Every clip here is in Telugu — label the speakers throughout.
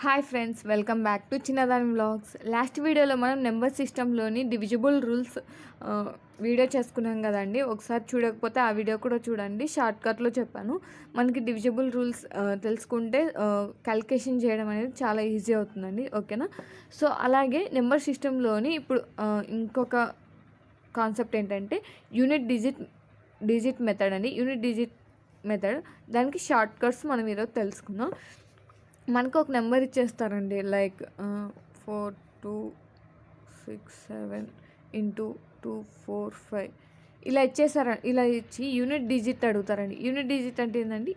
Speaker 1: Hi friends, welcome back to చిన్నదాని వ్లాగ్స్. లాస్ట్ వీడియోలో మనం నెంబర్ సిస్టంలోని డివిజిబుల్ రూల్స్ వీడియో చేసుకున్నాం కదండి. ఒకసారి చూడకపోతే ఆ వీడియో కూడా చూడండి. షార్ట్కట్లో చెప్పాను. మనకి డివిజిబుల్ రూల్స్ తెలుసుకుంటే క్యాల్కులేషన్ చేయడం అనేది చాలా ఈజీ అవుతుందండి. ఓకేనా? సో అలాగే నెంబర్ సిస్టంలోని ఇప్పుడు ఇంకొక కాన్సెప్ట్ ఏంటంటే యూనిట్ డిజిట్ మెథడ్ అండి. యూనిట్ డిజిట్ మెథడ్, దానికి షార్ట్ కట్స్ మనం ఈరోజు తెలుసుకుందాం. మనకు ఒక నెంబర్ ఇచ్చేస్తారండి, లైక్ 4267 ఇంటూ 245 ఇలా ఇలా ఇచ్చి యూనిట్ డిజిట్ అడుగుతారండి. యూనిట్ డిజిట్ అంటే ఏంటండి,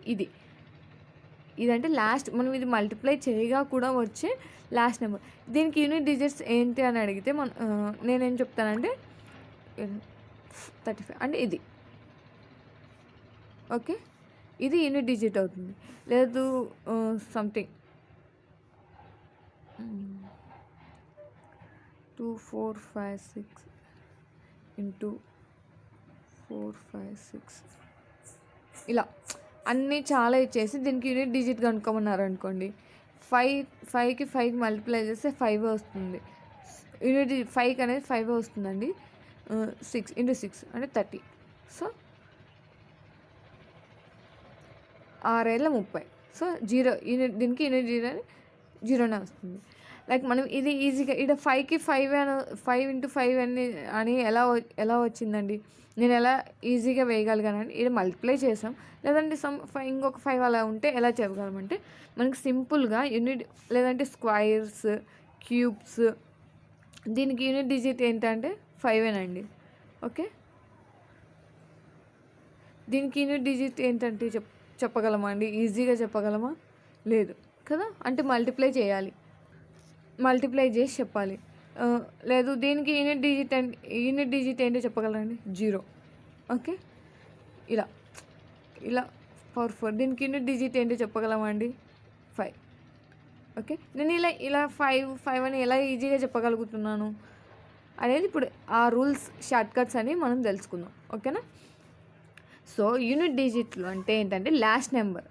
Speaker 1: ఇదంటే లాస్ట్ మనం ఇది మల్టిప్లై చేయగా కూడా వచ్చే లాస్ట్ నెంబర్. దీనికి యూనిట్ డిజిట్స్ ఏంటి అని అడిగితే నేనేం చెప్తానంటే 35 అంటే ఇది. ఓకే, ఇది యూనిట్ డిజిట్ అవుతుంది. లేదు సంథింగ్ 2456 ఇంటూ 456 ఇలా అన్నీ చాలా ఇచ్చేసి దీనికి యూనిట్ డిజిట్ కనుక్కోమన్నారు అనుకోండి. 5కి 5కి మల్టిప్లై చేస్తే 5 వస్తుంది. యూనిట్ 5కి అనేది 5 వస్తుందండి. 6 ఇంటూ 6 అంటే 30. సో 6×30. సో దీనికి యూనిట్ జీరోనే వస్తుంది. లైక్ మనం ఇది ఈజీగా ఇక్కడ 5కి 5 అని 5 ఇంటూ 5 అని ఎలా వచ్చిందండి, నేను ఎలా ఈజీగా వేయగలిగానండి. ఇది మల్టిప్లై చేసాం, లేదంటే ఇంకొక 5 అలా ఉంటే ఎలా చేయగలమంటే మనకి సింపుల్గా యూనిట్, లేదంటే స్క్వైర్స్, క్యూబ్స్, దీనికి యూనిట్ డిజిట్ ఏంటంటే 5 ఓకే, దీనికి యూనిట్ డిజిట్ ఏంటంటే చెప్పగలమా అండి? ఈజీగా చెప్పగలమా? లేదు కదా, అంటే మల్టిప్లై చేసి చెప్పాలి. లేదు, దీనికి యూనిట్ డిజిట్ ఏంటో చెప్పగలరండి? 0. ఓకే, ఇలా పవర్ 4. దీనికి యూనిట్ డిజిట్ ఏంటో చెప్పగలమా అండి? 5. ఓకే, నేను ఇలా 5 అని ఎలా ఈజీగా చెప్పగలుగుతున్నాను అనేది ఇప్పుడు ఆ రూల్స్ షార్ట్ కట్స్ అని మనం తెలుసుకుందాం. ఓకేనా? సో యూనిట్ డిజిట్లు అంటే ఏంటంటే లాస్ట్ నెంబర్.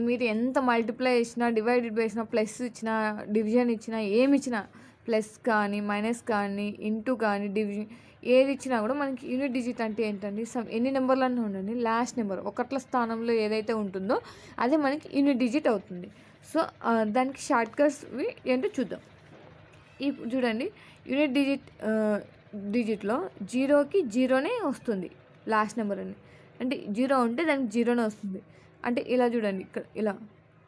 Speaker 1: మీరు ఎంత మల్టిప్లై చేసినా, డివైడెడ్ చేసినా, ప్లస్ ఇచ్చినా, డివిజన్ ఇచ్చినా, ఏమి ఇచ్చినా, ప్లస్ కానీ మైనస్ కానీ ఇంటూ కానీ డివిజన్ ఏది ఇచ్చినా కూడా మనకి యూనిట్ డిజిట్ అంటే ఏంటండి, ఎన్ని నెంబర్లన్నీ ఉండండి, లాస్ట్ నెంబర్ ఒకట్ల స్థానంలో ఏదైతే ఉంటుందో అదే మనకి యూనిట్ డిజిట్ అవుతుంది. సో దానికి షార్ట్ కట్స్ ఏంటో చూద్దాం. ఇప్పుడు చూడండి, యూనిట్ డిజిట్లో 0కి 0నే వస్తుంది లాస్ట్ నెంబర్ అని. అంటే 0 ఉంటే దానికి 0నే వస్తుంది. అంటే ఇలా చూడండి, ఇక్కడ ఇలా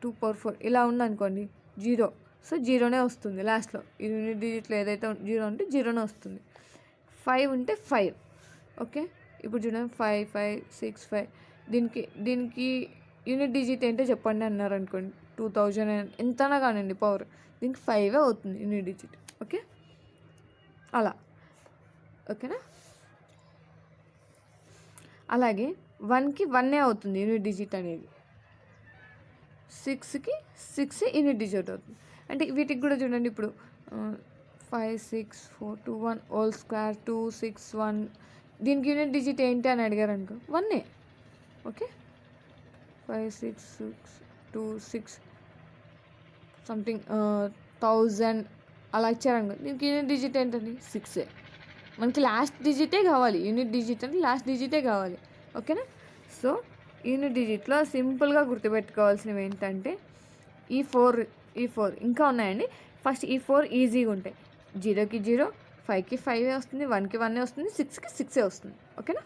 Speaker 1: 2/4 ఇలా ఉందనుకోండి 0, సో 0నే వస్తుంది లాస్ట్లో. యూనిట్ డిజిట్లో ఏదైతే 0 ఉంటే 0నే వస్తుంది. 5 ఉంటే 5. ఓకే, ఇప్పుడు చూడండి 5, 5, 6, 5. దీనికి యూనిట్ డిజిట్ ఏంటో చెప్పండి అన్నారు అనుకోండి, 2000 ఎంతనా కానివ్వండి పవర్, దీనికి 5 అవుతుంది యూనిట్ డిజిట్. ఓకే, అలా. ఓకేనా? అలాగే 1కి 1 అవుతుంది యూనిట్ డిజిట్ అనేది. 6కి 6 యూనిట్ డిజిట్ అవుతుంది. అంటే వీటికి కూడా చూడండి, ఇప్పుడు 5, 6, 4, 2, 1 హోల్ స్క్వేర్ 2, 6, 1. దీనికి యూనిట్ డిజిట్ ఏంటి అని అడిగారు అనుకో, 1. ఓకే, 5, 6, 2, 6 సంథింగ్ 1000 అలా ఇచ్చారనుకో, దీనికి యూనిట్ డిజిట్ ఏంటండి? 6. మనకి లాస్ట్ డిజిటే కావాలి. యూనిట్ డిజిట్ అంటే లాస్ట్ డిజిటే కావాలి. ఓకేనా? సో యూనిట్ డిజిట్లో సింపుల్గా గుర్తుపెట్టుకోవాల్సినవి ఏంటంటే ఈ 4 ఇంకా ఉన్నాయండి. ఫస్ట్ ఈ 4 ఈజీగా ఉంటాయి. 0కి 0, 5కి 5 వస్తుంది, 1కి 1 వస్తుంది, 6కి 6 వస్తుంది. ఓకేనా?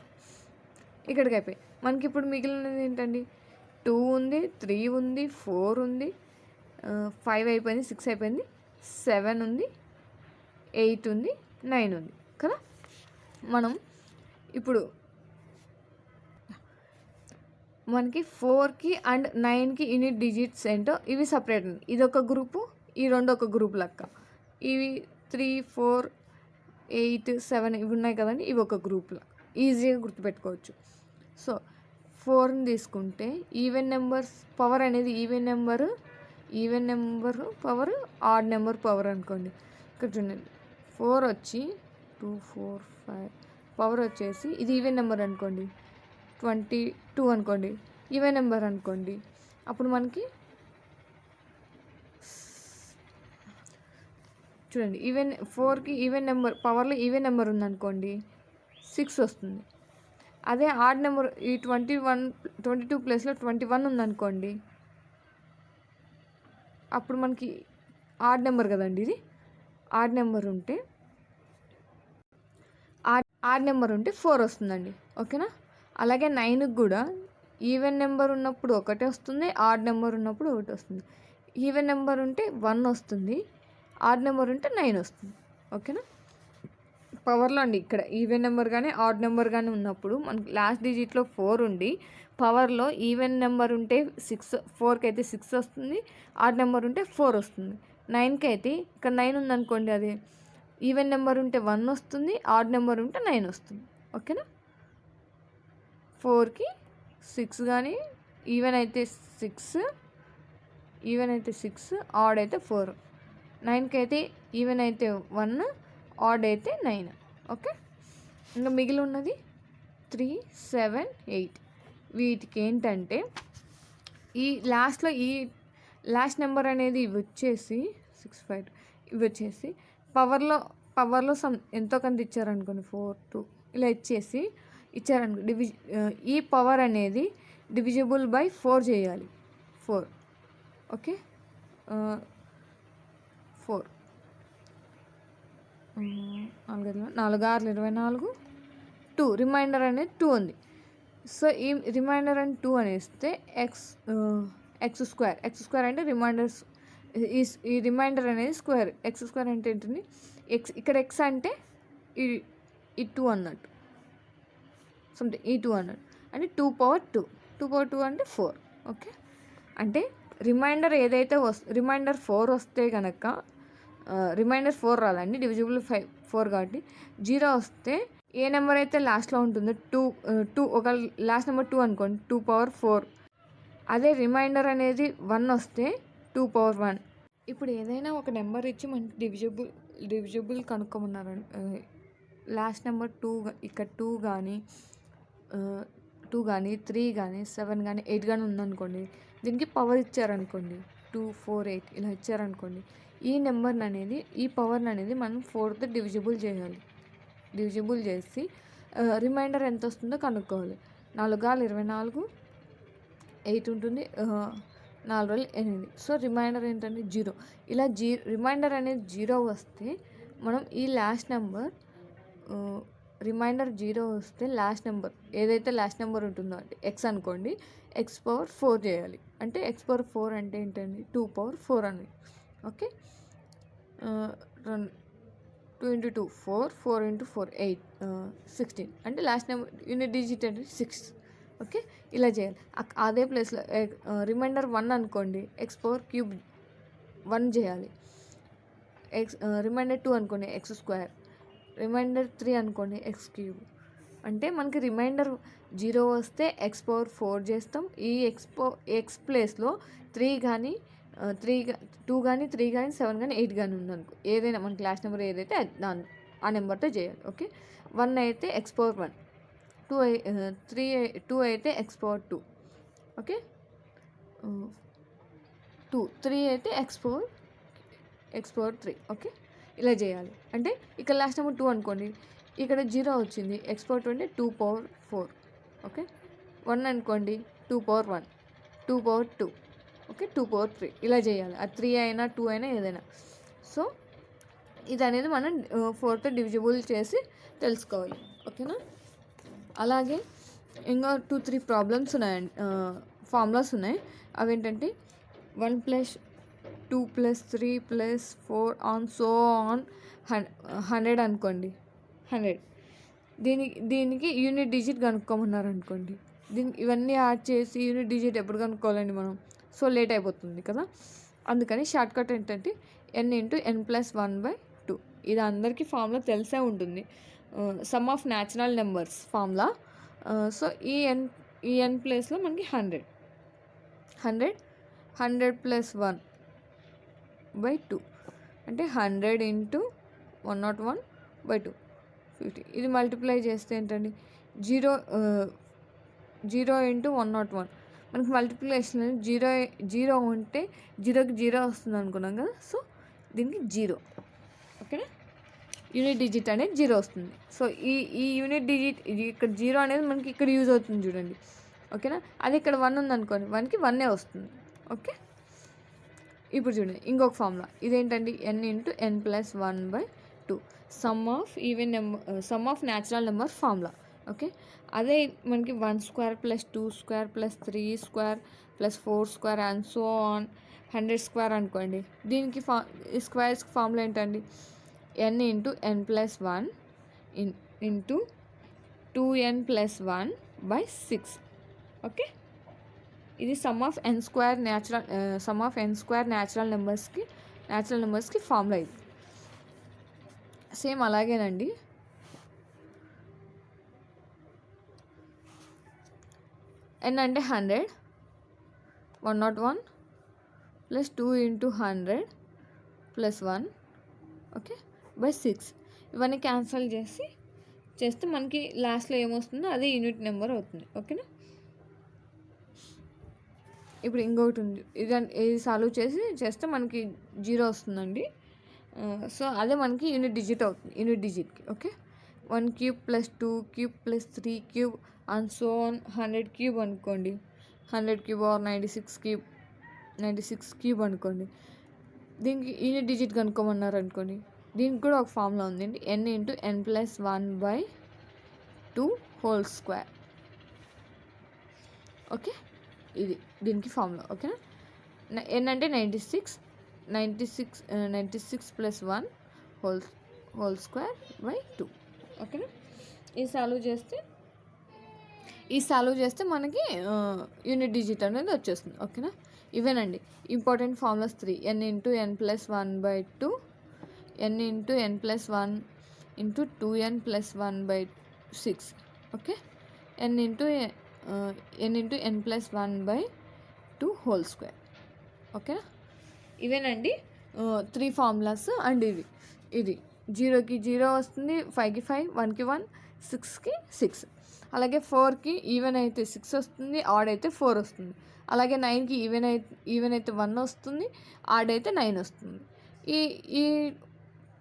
Speaker 1: ఇక్కడికి అయిపోయి మనకి ఇప్పుడు మిగిలినది ఏంటండి, 2 ఉంది, 3 ఉంది, 4 ఉంది, 5 అయిపోయింది, 6 అయిపోయింది, 7 ఉంది, 8 ఉంది, 9 ఉంది కదా. మనం ఇప్పుడు మనకి 4కి అండ్ 9కి యూనిట్ డిజిట్స్ ఏంటో ఇవి సపరేట్ ఉంది. ఇది ఒక గ్రూపు, ఈ రెండు ఒక గ్రూప్ లెక్క. ఇవి 3, 4, 8, 7 ఇవి ఉన్నాయి కదండి, ఇవి ఒక గ్రూప్లో ఈజీగా గుర్తుపెట్టుకోవచ్చు. సో 4ని తీసుకుంటే ఈవెన్ నెంబర్స్ పవర్ అనేది even number power, odd number power అనుకోండి. ఇక్కడ చూడండి, 4 వచ్చి 2, 4, 5 పవర్ వచ్చేసి ఇది ఈవెన్ నెంబర్ అనుకోండి, 22 అనుకోండి, ఈవెన్ నెంబర్ అనుకోండి. అప్పుడు మనకి చూడండి ఈవెన్ 4కి ఈవెన్ నెంబర్ పవర్లో ఈవెన్ నెంబర్ ఉందనుకోండి 6 వస్తుంది. అదే ఆడ్ నెంబర్ ఈ 22 ప్లేస్లో 21 ఉందనుకోండి అప్పుడు మనకి ఆడ్ నెంబర్ కదండి ఇది. ఆడ్ నెంబర్ ఉంటే 4 వస్తుందండి. ఓకేనా. అలాగే 9కి కూడా ఈవెన్ నెంబర్ ఉన్నప్పుడు ఒకటే వస్తుంది, ఆడ్ నెంబర్ ఉన్నప్పుడు ఒకటి వస్తుంది. ఈవెన్ నెంబర్ ఉంటే 1 వస్తుంది, ఆడ్ నెంబర్ ఉంటే 9 వస్తుంది. ఓకేనా. పవర్లో అండి ఇక్కడ ఈవెన్ నెంబర్ కానీ ఆడ్ నెంబర్ కానీ ఉన్నప్పుడు మనకి లాస్ట్ డిజిట్లో 4 ఉండి పవర్లో ఈవెన్ నెంబర్ ఉంటే 4కి అయితే 6 వస్తుంది, ఆడ్ నెంబర్ ఉంటే 4 వస్తుంది. 9కి అయితే ఇక్కడ 9 ఉందనుకోండి, అది ఈవెన్ నెంబర్ ఉంటే 1 వస్తుంది, ఆడ్ నెంబర్ ఉంటే 9 వస్తుంది. ఓకేనా. 4కి 6 కానీ ఈవెన్ అయితే 6, ఆడ్ అయితే 4. 9కి అయితే ఈవెన్ అయితే 1, ఆడ్ అయితే 9. ఓకే. ఇంకా మిగిలి ఉన్నది 3, 7, 8. వీటికి ఏంటంటే ఈ లాస్ట్లో ఈ లాస్ట్ నెంబర్ అనేది ఇవి వచ్చేసి 6, 5 ఇవి వచ్చేసి పవర్లో ఎంతో కొంత ఇచ్చారనుకోండి 4, 2 ఇలా ఇచ్చారనుకో ఈ పవర్ అనేది డివిజిబుల్ బై 4 చేయాలి. 4. ఓకే. 4 4 6 24, 2 రిమైండర్ అనేది 2 ఉంది. సో ఈ రిమైండర్ అని 2 అని ఇస్తే ఎక్స్ స్క్వేర్ అంటే రిమైండర్స్ ఈ రిమైండర్ అనేది స్క్వేర్. ఎక్స్ స్క్వేర్ అంటే ఏంటండి, ఇక్కడ ఎక్స్ అంటే ఈ 2 అన్నట్టు, సంథింగ్ ఈ 2 అన్నట్టు అంటే 2 పవర్ 2 అంటే 4. ఓకే. అంటే రిమైండర్ ఏదైతే రిమైండర్ 4 వస్తే కనుక రిమైండర్ 4 రాదండి, డివిజిబుల్ 4 కాబట్టి 0 వస్తే ఏ నెంబర్ అయితే లాస్ట్లో ఉంటుందో 2 ఒక లాస్ట్ నెంబర్ 2 అనుకోండి, 2 పవర్ 4. అదే రిమైండర్ అనేది 1 వస్తే 2 పవర్ 1. ఇప్పుడు ఏదైనా ఒక నెంబర్ ఇచ్చి మనకి డివిజిబుల్ కనుక్కోమన్నారండి, లాస్ట్ నెంబర్ 2 ఇక్కడ 2 కానీ 3 కానీ 7 కానీ 8 కానీ ఉందనుకోండి, దీనికి పవర్ ఇచ్చారనుకోండి 2, 4, 8 ఇలా ఇచ్చారనుకోండి, ఈ పవర్ని అనేది మనం 4తో డివిజిబుల్ చేయాలి. డివిజిబుల్ చేసి రిమైండర్ ఎంత వస్తుందో కనుక్కోవాలి. 4 6 24, 8 ఉంటుంది, 4 8. సో రిమైండర్ ఏంటంటే 0. ఇలా రిమైండర్ అనేది 0 వస్తే మనం ఈ లాస్ట్ నెంబర్ రిమైండర్ 0 వస్తే ఏదైతే లాస్ట్ నెంబర్ ఉంటుందో అంటే ఎక్స్ అనుకోండి, ఎక్స్ పవర్ 4 చేయాలి. అంటే ఎక్స్ పవర్ 4 అంటే ఏంటండి 2 పవర్ 4 అని. ఓకే. 2 × 2 4, 4 × 4 8, 16 అంటే లాస్ట్ నెంబర్ యూనిట్ డిజిట్ అంటే 6. ఓకే. ఇలా చేయాలి. అదే ప్లేస్లో రిమైండర్ 1 అనుకోండి, ఎక్స్ పవర్ క్యూబ్ 1 చేయాలి. రిమైండర్ 2 అనుకోండి, ఎక్స్ స్క్వేర్. రిమైండర్ 3 అనుకోండి, ఎక్స్ క్యూబ్. అంటే మనకి రిమైండర్ 0 వస్తే ఎక్స్ పవర్ 4 చేస్తాం. ఈ ఎక్స్ ప్లేస్లో 3 కానీ 2 కానీ 3 కానీ 7 కానీ 8 కానీ ఉందనుకో, ఏదైనా మన క్లాస్ నెంబర్ ఏదైతే ఆ నెంబర్తో చేయాలి. ఓకే. 1 అయితే ఎక్స్ పవర్ 1, 2 అయితే ఎక్స్ పవర్ 2. ఓకే. 3 అయితే ఎక్స్ పవర్ 3. ఓకే. ఇలా చేయాలి. అంటే ఇక్కడ లాస్ట్ నెంబర్ 2 అనుకోండి, ఇక్కడ 0 వచ్చింది, ఎక్స్ పవర్ 2 అంటే 2 పవర్ 4. ఓకే. 1 అనుకోండి, 2 పవర్ 1, 2 పవర్ 2. ఓకే. 2 పవర్ 3 ఇలా చేయాలి. అది 3 అయినా 2 అయినా ఏదైనా. సో ఇది అనేది మనం 4తో డివిజిబుల్ చేసి తెలుసుకోవాలి. ఓకేనా. అలాగే ఇంకా 2, 3 ప్రాబ్లమ్స్ ఉన్నాయండి, ఫార్ములాస్ ఉన్నాయి. అవేంటంటే 1 + 2 + 3 + 4 ఆన్ సో ఆన్ 100 అనుకోండి. 100 దీనికి యూనిట్ డిజిట్ కనుక్కోమన్నారు అనుకోండి. ఇవన్నీ యాడ్ చేసి యూనిట్ డిజిట్ ఎప్పుడు కనుక్కోవాలండి మనం? సో లేట్ అయిపోతుంది కదా. అందుకని షార్ట్కట్ ఏంటంటే n × n + 1/2. ఇది అందరికీ ఫార్ములా తెలిసే ఉంటుంది, some of natural numbers formula. So ఈ n ప్లేస్లో మనకి 100 + 1/2 అంటే 100 × 101/2 50. ఇది మల్టిప్లై చేస్తే ఏంటండి 0 × 101. మనకి మల్టిప్లికేషన్ 0 ఉంటే 0కి 0 వస్తుంది అనుకున్నాం కదా. సో దీనికి 0. యూనిట్ డిజిట్ అనేది 0 వస్తుంది. సో ఈ యూనిట్ డిజిట్ ఇది ఇక్కడ 0 అనేది మనకి ఇక్కడ యూజ్ అవుతుంది చూడండి. ఓకేనా, అది ఇక్కడ 1 ఉందనుకోండి, 1కి 1 వస్తుంది. ఓకే, ఇప్పుడు చూడండి ఇంకొక ఫార్ములా ఇదేంటండి, n/n+1/2 some of natural number formula. Okay, అదే మనకి 1² + 2² + 3² + 4² అండ్ సో ఆన్ 100² అనుకోండి. దీనికి స్క్వేర్స్ ఫార్ములా ఏంటండి, n/n+1 ఇంటూ 2n+1/6. ఓకే, ఇది సమ్ ఆఫ్ n² న్యాచురల్ నెంబర్స్కి ఫార్ములా ఇది. సేమ్ అలాగేనండి n అంటే 100, 101 + 2 × 100 + 1 ఓకే /6. ఇవన్నీ క్యాన్సిల్ చేస్తే మనకి లాస్ట్లో ఏమొస్తుందో అదే యూనిట్ నెంబర్ అవుతుంది. ఓకేనా, ఇప్పుడు ఇంకొకటి ఉంది, ఇది సాల్వ్ చేస్తే మనకి 0 వస్తుందండి. సో అదే మనకి యూనిట్ డిజిట్ అవుతుంది, యూనిట్ డిజిట్కి. ఓకే, 1³ + 2³ + 3³ అండ్ సో ఆన్ 100³ అనుకోండి, 100³ ఆర్ 96³ అనుకోండి. దీనికి యూనిట్ డిజిట్ కనుక్కోమన్నారు అనుకోండి, దీనికి కూడా ఒక ఫార్ములా ఉందండి, n/n+1/2 ఓకే, ఇది దీనికి ఫార్ములా. ఓకేనా, n అంటే 96 + 1/2. ఓకేనా, ఈ సాల్వ్ చేస్తే మనకి యూనిట్ డిజిట్ అనేది వచ్చేస్తుంది. ఓకేనా, ఇవేనండి important formulas 3, n/n+1/2, n/n+1 into 2n+1/6. Okay, n/n+1/2. ఓకేనా, ఇవేనండి 3 ఫార్ములాస్. అండ్ ఇది 0కి 0 వస్తుంది, 5కి 5, 1కి 1, 6కి 6. అలాగే 4కి ఈవెన్ అయితే 6 వస్తుంది, ఆడ్ అయితే 4 వస్తుంది. అలాగే 9కి ఈవెన్ అయితే 1 వస్తుంది, ఆడ్ అయితే 9 వస్తుంది. ఈ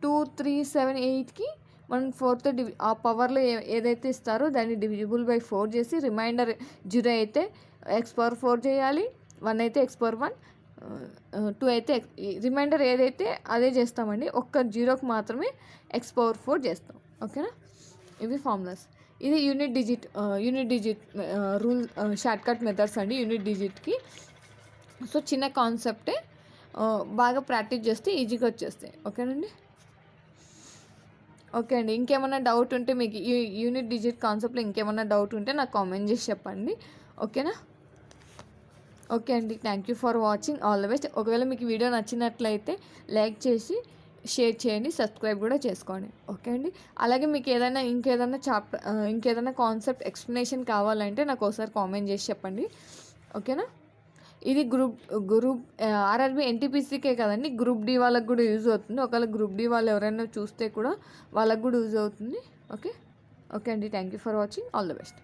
Speaker 1: 2, 3, 7, 8కి మనం 4తో ఆ పవర్లో ఏదైతే ఇస్తారో దాన్ని డివిజిబుల్ బై 4 చేసి, రిమైండర్ 0 అయితే x⁴ చేయాలి, 1 అయితే x⁴1, 2 అయితే రిమైండర్ ఏదైతే అదే చేస్తామండి. ఒక్క 0కి మాత్రమే x⁴ చేస్తాం. ఓకేనా, ఇవి ఫార్ములాస్. ఇది unit digit rule, shortcut methods అండి యూనిట్ డిజిట్కి. సో చిన్న కాన్సెప్టే, బాగా ప్రాక్టీస్ చేస్తే ఈజీగా వచ్చేస్తాయి. ఓకేనండి, ఓకే అండి. ఇంకేమైనా డౌట్ ఉంటే, మీకు ఈ యూనిట్ డిజిట్ కాన్సెప్ట్లో ఇంకేమైనా డౌట్ ఉంటే నాకు కామెంట్ చేసి చెప్పండి. ఓకేనా, ఓకే అండి. Thank you for watching. All the best. ఒకవేళ మీకు వీడియో నచ్చినట్లయితే లైక్ చేసి షేర్ చేయండి, సబ్స్క్రైబ్ కూడా చేసుకోండి. ఓకే అండి, అలాగే మీకు ఇంకేదైనా కాన్సెప్ట్ ఎక్స్ప్లెనేషన్ కావాలంటే నాకు ఒకసారి కామెంట్ చేసి చెప్పండి. ఓకేనా, ఇది గ్రూప్ ఆర్ఆర్బీ ఎన్టీపీసీకే కదండి, గ్రూప్ డి వాళ్ళకి కూడా యూజ్ అవుతుంది. ఒకవేళ గ్రూప్ డి వాళ్ళు ఎవరైనా చూస్తే కూడా వాళ్ళకి కూడా యూజ్ అవుతుంది. ఓకే అండి. Thank you for watching. All the best.